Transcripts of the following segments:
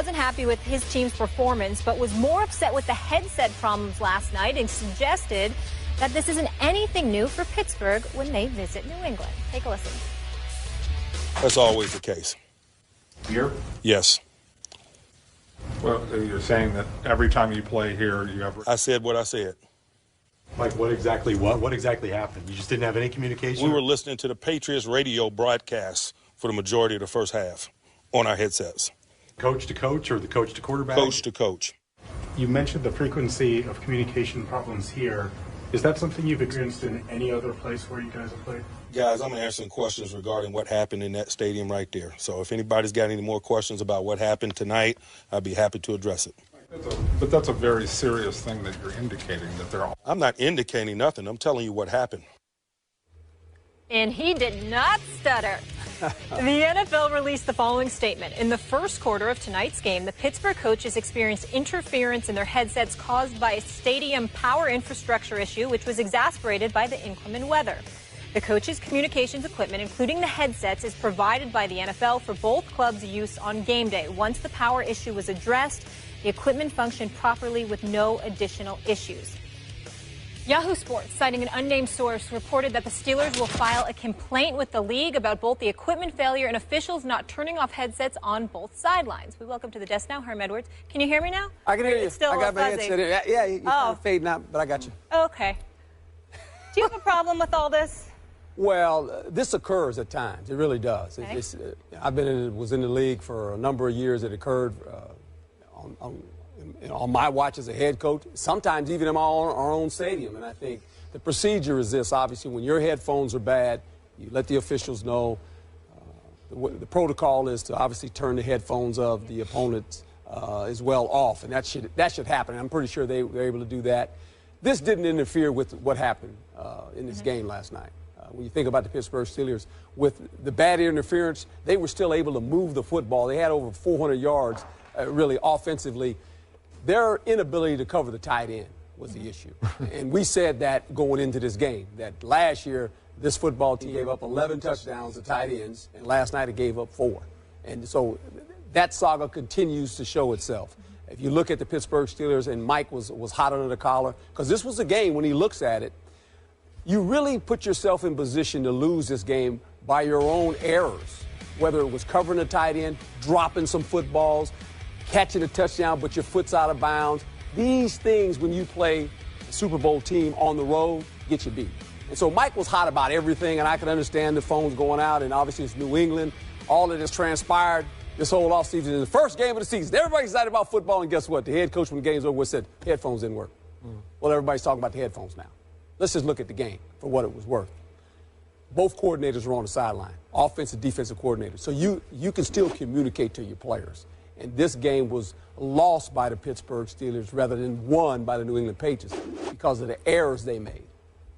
wasn't happy with his team's performance, but was more upset with the headset problems last night and suggested that this isn't anything new for Pittsburgh when they visit New England. Take a listen. That's always the case. Here? Yes. Well, you're saying that every time you play here, you have... I said what I said. Like what exactly happened? You just didn't have any communication? We were listening to the Patriots radio broadcast for the majority of the first half on our headsets. Coach to coach or the coach to quarterback? Coach to coach. You mentioned the frequency of communication problems here. Is that something you've experienced in any other place where you guys have played? Guys, I'm answering questions regarding what happened in that stadium right there. So if anybody's got any more questions about what happened tonight, I'd be happy to address it. But that's a very serious thing that you're indicating that they're all... I'm not indicating nothing. I'm telling you what happened. And he did not stutter. The NFL released the following statement. In the first quarter of tonight's game, the Pittsburgh coaches experienced interference in their headsets caused by a stadium power infrastructure issue, which was exacerbated by the inclement weather. The coaches' communications equipment, including the headsets, is provided by the NFL for both clubs' use on game day. Once the power issue was addressed, the equipment functioned properly with no additional issues. Yahoo Sports, citing an unnamed source, reported that the Steelers will file a complaint with the league about both the equipment failure and officials not turning off headsets on both sidelines. We welcome to the desk now Herm Edwards. Can you hear me now? I can hear you. It's still I got my fuzzy. headset in. Yeah, you're kind of fading out, but I got you. Okay. Do you have a problem with all this? Well, this occurs at times. It really does. Okay. I've was in the league for a number of years. It occurred on my watch as a head coach, sometimes even in our own stadium. And I think the procedure is this. Obviously, when your headphones are bad, you let the officials know. The protocol is to obviously turn the headphones of the opponents as well off, and that should happen. I'm pretty sure they were able to do that. This didn't interfere with what happened in this game last night. When you think about the Pittsburgh Steelers, with the bad interference, they were still able to move the football. They had over 400 yards, really, offensively. Their inability to cover the tight end was the issue. And we said that going into this game, that last year this football team gave up 11 touchdowns to tight ends, and last night it gave up 4. And so that saga continues to show itself. If you look at the Pittsburgh Steelers, and Mike was hot under the collar, because this was a game, when he looks at it, you really put yourself in position to lose this game by your own errors, whether it was covering the tight end, dropping some footballs, catching a touchdown, but your foot's out of bounds. These things, when you play a Super Bowl team on the road, get you beat. And so Mike was hot about everything, and I can understand the phones going out, and obviously it's New England. All that has transpired this whole offseason is the first game of the season. Everybody's excited about football, and guess what? The head coach, when the game's over, said headphones didn't work. Well, everybody's talking about the headphones now. Let's just look at the game for what it was worth. Both coordinators were on the sideline, offensive, defensive coordinators. So you can still communicate to your players. And this game was lost by the Pittsburgh Steelers rather than won by the New England Patriots because of the errors they made.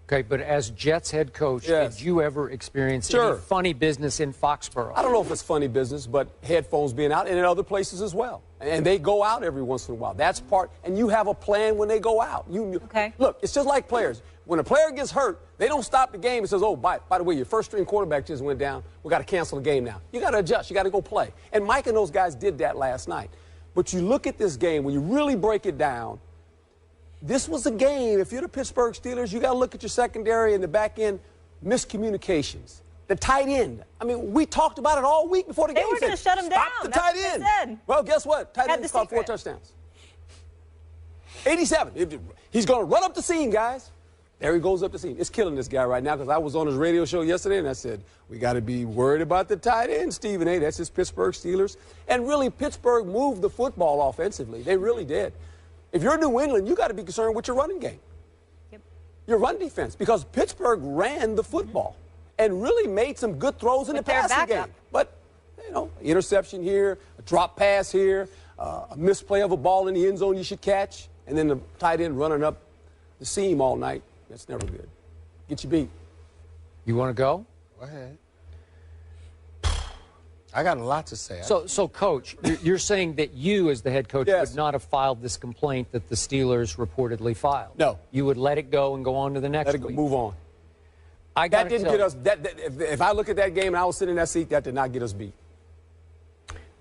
Okay, but as Jets head coach, Yes. did you ever experience Sure. any funny business in Foxborough? I don't know if it's funny business, but headphones being out and in other places as well. And they go out every once in a while. That's part, and you have a plan when they go out. Okay. Look, it's just like players. When a player gets hurt, they don't stop the game and says, oh, by the way, your first string quarterback just went down. We got to cancel the game now. You got to adjust. You got to go play. And Mike and those guys did that last night. But you look at this game, when you really break it down, this was a game. If you're the Pittsburgh Steelers, you got to look at your secondary and the back end miscommunications. The tight end. I mean, we talked about it all week before the game. They were going to shut him down. Stop the That's tight what end. they said. Well, guess what? Tight end caught 4 touchdowns. 87. He's going to run up the seam, guys. There he goes up the seam. It's killing this guy right now because I was on his radio show yesterday and I said, we got to be worried about the tight end, Stephen A. That's his Pittsburgh Steelers. And really, Pittsburgh moved the football offensively. They really did. If you're New England, you got to be concerned with your running game. Yep. Your run defense, because Pittsburgh ran the football and really made some good throws in the passing game. But, you know, interception here, a drop pass here, a misplay of a ball in the end zone you should catch, and then the tight end running up the seam all night. That's never good. Get you beat. You want to go? Go ahead. I got a lot to say. So Coach, you're saying that you, as the head coach, Yes. would not have filed this complaint that the Steelers reportedly filed? No. You would let it go and go on to the next Let it go, week? move on. That That didn't get us. If I look at that game and I was sitting in that seat, that did not get us beat.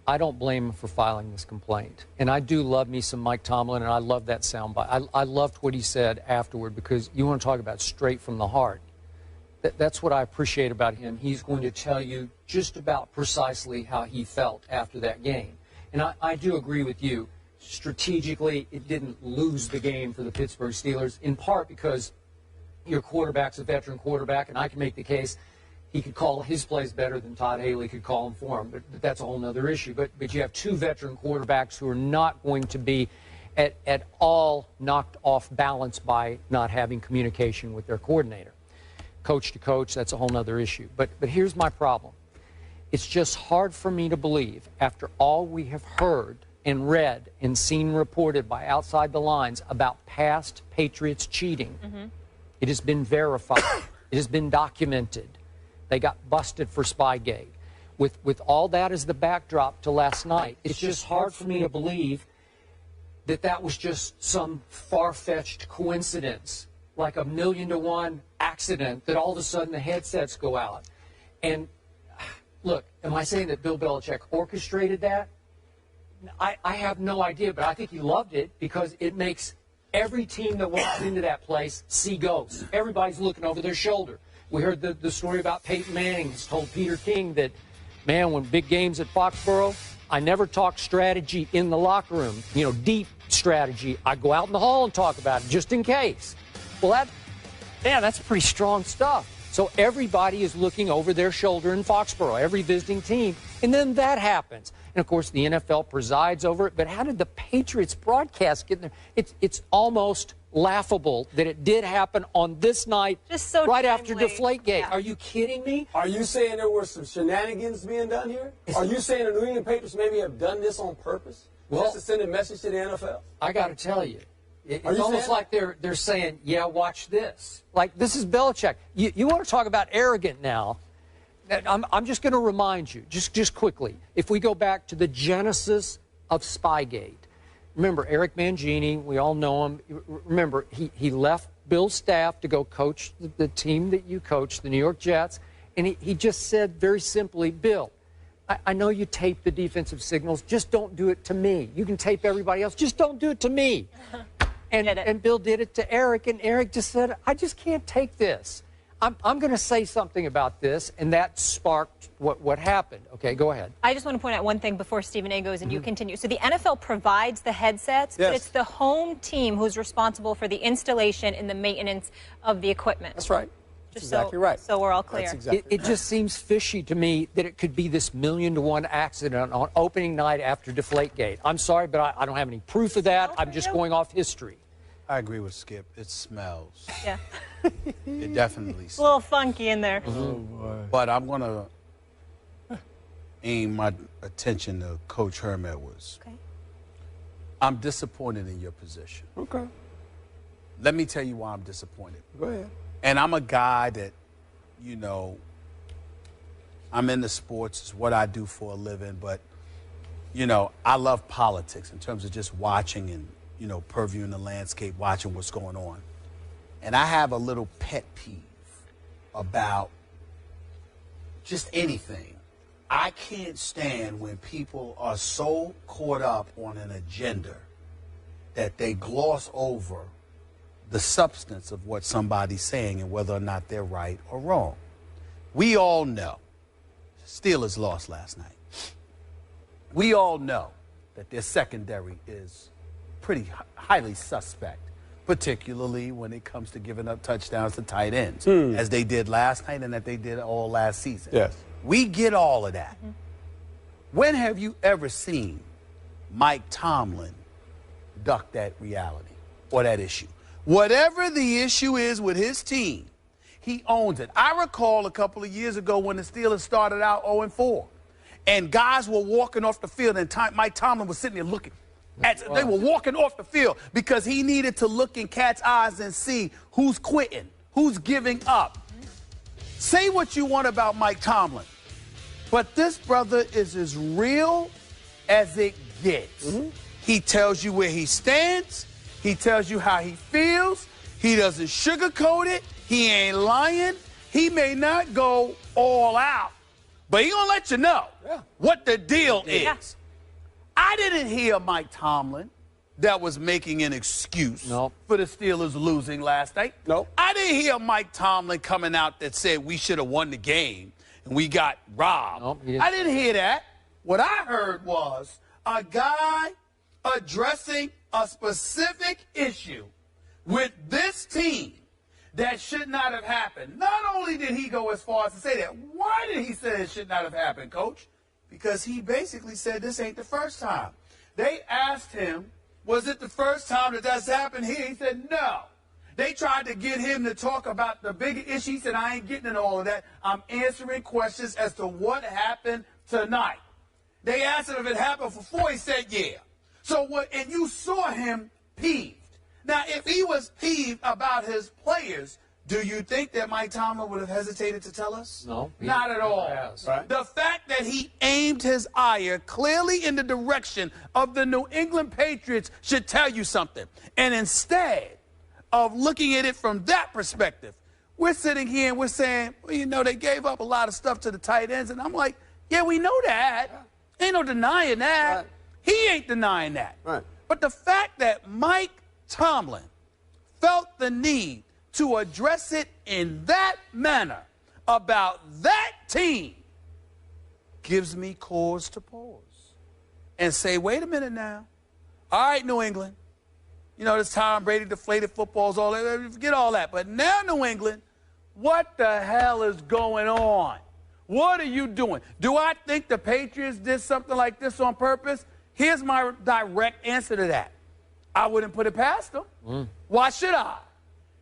I don't blame him for filing this complaint. And I do love me some Mike Tomlin, and I love that soundbite. I loved what he said afterward, because you want to talk about straight from the heart. That's what I appreciate about him. He's going to tell you just about precisely how he felt after that game. And I do agree with you. Strategically, it didn't lose the game for the Pittsburgh Steelers, in part because your quarterback's a veteran quarterback, and I can make the case he could call his plays better than Todd Haley could call them for him. But that's a whole other issue. But you have two veteran quarterbacks who are not going to be at all knocked off balance by not having communication with their coordinator. Coach to coach, that's a whole other issue. But here's my problem. It's just hard for me to believe, after all we have heard and read and seen reported by outside the lines about past Patriots cheating. It has been verified. It has been documented. They got busted for Spygate. With all that as the backdrop to last night, it's just hard for me to believe that that was just some far-fetched coincidence, like a 1,000,000-to-1 accident, that all of a sudden the headsets go out. And look, am I saying that Bill Belichick orchestrated that? I have no idea, but I think he loved it, because it makes every team that walks into that place see ghosts. Everybody's looking over their shoulder. We heard the story about Peyton Manning. He's told Peter King that, man, when big games at Foxborough, I never talk strategy in the locker room, you know, deep strategy. I go out in the hall and talk about it just in case. Well, that's pretty strong stuff. So everybody is looking over their shoulder in Foxborough, every visiting team, and then that happens. And, of course, the NFL presides over it. But how did the Patriots broadcast get in there? It's almost laughable that it did happen on this night, just so right timely. after Deflategate. Yeah. Are you kidding me? Are you saying there were some shenanigans being done here? Are you saying the New England Patriots maybe have done this on purpose? Well, just to send a message to the NFL? I got to tell you. It's you almost saying like they're saying, yeah, watch this. Like, this is Belichick. You want to talk about arrogant now. I'm just going to remind you, just quickly, if we go back to the genesis of Spygate. Remember, Eric Mangini, we all know him. Remember, he left Bill's staff to go coach the team that you coach, the New York Jets, and he just said very simply, Bill, I know you tape the defensive signals, just don't do it to me. You can tape everybody else, just don't do it to me. And Bill did it to Eric, and Eric just said, I just can't take this. I'm going to say something about this, and that sparked what happened. Okay, go ahead. I just want to point out one thing before Stephen A. goes and you continue. So the NFL provides the headsets, but it's the home team who's responsible for the installation and the maintenance of the equipment. That's right. That's exactly right. So we're all clear. That's exactly It just seems fishy to me that it could be this 1,000,000-to-1 accident on opening night after Deflategate. I'm sorry, but I don't have any proof of that. I'm just going off history. I agree with Skip. It smells. Yeah. It definitely It's a smells. little funky in there. But I'm going to aim my attention to Coach Herm Edwards. Okay. I'm disappointed in your position. Okay. Let me tell you why I'm disappointed. Go ahead. And I'm a guy that, you know, I'm into sports. It's what I do for a living. But, you know, I love politics in terms of just watching and, you know, purviewing the landscape, watching what's going on. And I have a little pet peeve about just anything. I can't stand when people are so caught up on an agenda that they gloss over the substance of what somebody's saying and whether or not they're right or wrong. We all know Steelers lost last night. We all know that their secondary is pretty highly suspect, particularly when it comes to giving up touchdowns to tight ends, as they did last night and that they did all last season. Yes. We get all of that. When have you ever seen Mike Tomlin duck that reality or that issue? Whatever the issue is with his team, he owns it. I recall a couple of years ago when the Steelers started out 0-4, and guys were walking off the field, and Mike Tomlin was sitting there looking. They were walking off the field because he needed to look in cat's eyes and see who's quitting, who's giving up. Say what you want about Mike Tomlin, but this brother is as real as it gets. He tells you where he stands. He tells you how he feels. He doesn't sugarcoat it. He ain't lying. He may not go all out, But he gonna let you know what the deal is. Yeah. I didn't hear Mike Tomlin that was making an excuse for the Steelers losing last night. I didn't hear Mike Tomlin coming out that said we should have won the game and we got robbed. I didn't hear that. What I heard was a guy addressing a specific issue with this team that should not have happened. Not only did he go as far as to say that, why did he say it should not have happened, Coach? Because he basically said this ain't the first time. They asked him, was it the first time that that's happened here? He said, no. They tried to get him to talk about the bigger issue. He said, I ain't getting into all of that. I'm answering questions as to what happened tonight. They asked him if it happened before. He said, yeah. So what? And you saw him peeved. Now, if he was peeved about his players, do you think that Mike Tomlin would have hesitated to tell us? No. Not at all. Right. The fact that he aimed his ire clearly in the direction of the New England Patriots should tell you something. And instead of looking at it from that perspective, we're sitting here and we're saying, well, you know, they gave up a lot of stuff to the tight ends. And I'm like, yeah, we know that. Ain't no denying that. Right. He ain't denying that. Right. But the fact that Mike Tomlin felt the need to address it in that manner about that team gives me cause to pause and say, wait a minute now. All right, New England. You know, this Tom Brady deflated footballs, all that. Forget all that. But now, New England, what the hell is going on? What are you doing? Do I think the Patriots did something like this on purpose? Here's my direct answer to that. I wouldn't put it past them. Why should I?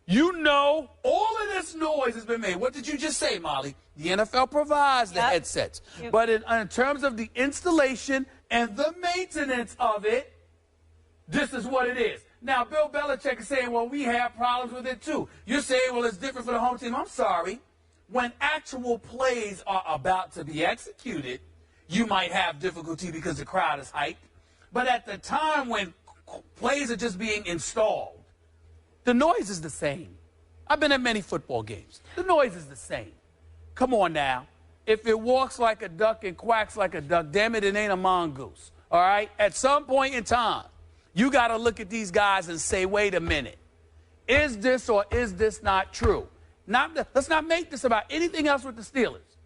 You know, all of this noise has been made. What did you just say, Molly? The NFL provides the headsets. But in terms of the installation and the maintenance of it, this is what it is. Now, Bill Belichick is saying, well, we have problems with it, too. You're saying, well, it's different for the home team. I'm sorry. When actual plays are about to be executed, you might have difficulty because the crowd is hyped. But at the time when plays are just being installed, the noise is the same. I've been at many football games. The noise is the same. Come on now. If it walks like a duck and quacks like a duck, damn it, it ain't a mongoose. All right? At some point in time, you got to look at these guys and say, wait a minute. Is this or is this not true? Let's not make this about anything else with the Steelers.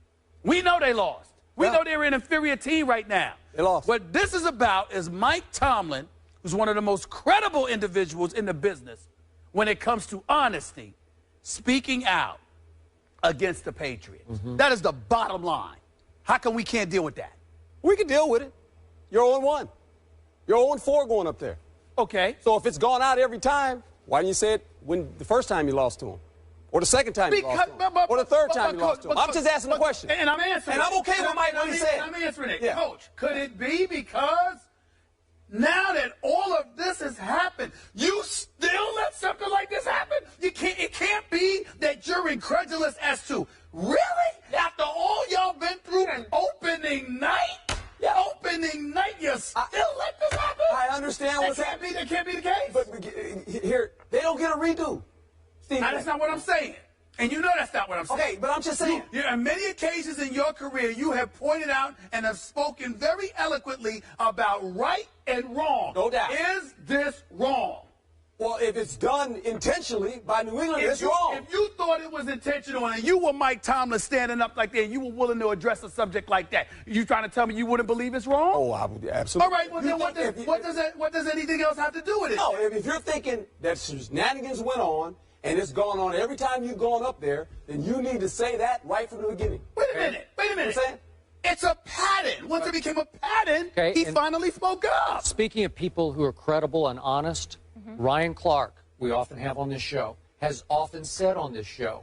We know they lost. We know they're an inferior team right now. They lost. What this is about is Mike Tomlin, who's one of the most credible individuals in the business when it comes to honesty, speaking out against the Patriots. That is the bottom line. How come we can't deal with that? We can deal with it. You're 0-1. You're 0-4 going up there. Okay. So if it's gone out every time, why didn't you say it when the first time you lost to him? Or the second time you lost to him? Or the third time you lost to him? I'm just asking the question. And I'm answering it. And I'm okay with Mike what he said. I'm answering it. Yeah. Coach, could it be because now that all of this has happened, you still let something like this happen? It can't be that you're incredulous as to, really? After all y'all been through opening night? Opening night, you still let this happen? I understand what's happening. That can't be the case. But here, they don't get a redo. Steve, now, that's not what I'm saying. And you know that's not what I'm saying. Okay, but I'm just saying. On many occasions in your career, you have pointed out and have spoken very eloquently about right and wrong. No doubt. Is this wrong? Well, if it's done intentionally by New England, it's wrong. If you thought it was intentional and you were Mike Tomlin standing up like that and you were willing to address a subject like that, you trying to tell me you wouldn't believe it's wrong? Oh, I would absolutely. All right, well, then what does anything else have to do with it? No, if you're thinking that shenanigans went on and it's gone on every time you've gone up there, then you need to say that right from the beginning. Wait a minute. You know what I'm saying? It's a pattern. Once it became a pattern, he finally spoke up. Speaking of people who are credible and honest, Ryan Clark, we often have on this show, has often said on this show,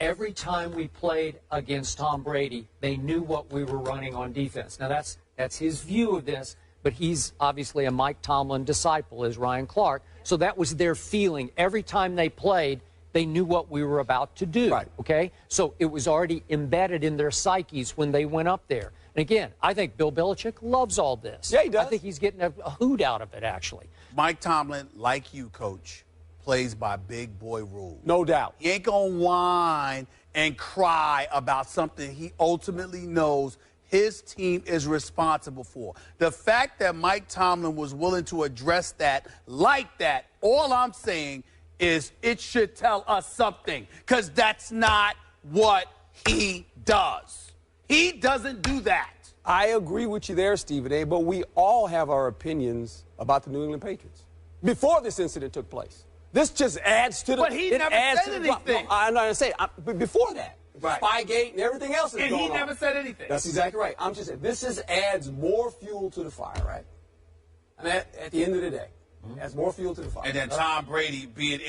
every time we played against Tom Brady, they knew what we were running on defense. Now, that's his view of this, but he's obviously a Mike Tomlin disciple, is Ryan Clark. So that was their feeling. Every time they played, they knew what we were about to do. Right. Okay? So it was already embedded in their psyches when they went up there. And again, I think Bill Belichick loves all this. Yeah, he does. I think he's getting a hoot out of it, actually. Mike Tomlin, like you, Coach, plays by big boy rules. No doubt. He ain't going to whine and cry about something he ultimately knows his team is responsible for. The fact that Mike Tomlin was willing to address that like that, all I'm saying is it should tell us something, because that's not what he does. He doesn't do that. I agree with you there, Stephen A., but we all have our opinions about the New England Patriots before this incident took place. This just adds to the... But he never said anything. No, I'm not going to say it. But before that, right. Spygate and everything else is going on. And he never said anything. That's exactly right. I'm just saying, this just adds more fuel to the fire, right? And at the end of the day, adds more fuel to the fire. And then Tom Brady being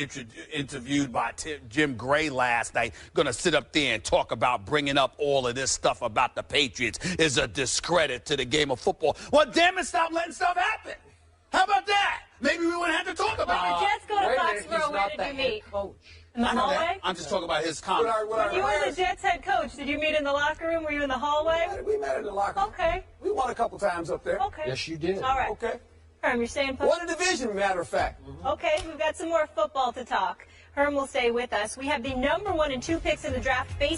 interviewed by Jim Gray last night, going to sit up there and talk about bringing up all of this stuff about the Patriots is a discredit to the game of football. Well, damn it, stop letting stuff happen. How about that? Maybe we wouldn't have to talk about When it. the Jets go to Foxborough, where did you meet? In the hallway? I'm just talking about his comments. When you were the Jets head coach, did you meet in the locker room? Were you in the hallway? We met in the locker room. Okay. We won a couple times up there. Okay. Yes, you did. All right. Okay. Herm, you're staying put? Won a division, matter of fact. Okay, we've got some more football to talk. Herm will stay with us. We have the #1 and 2 picks in the draft facing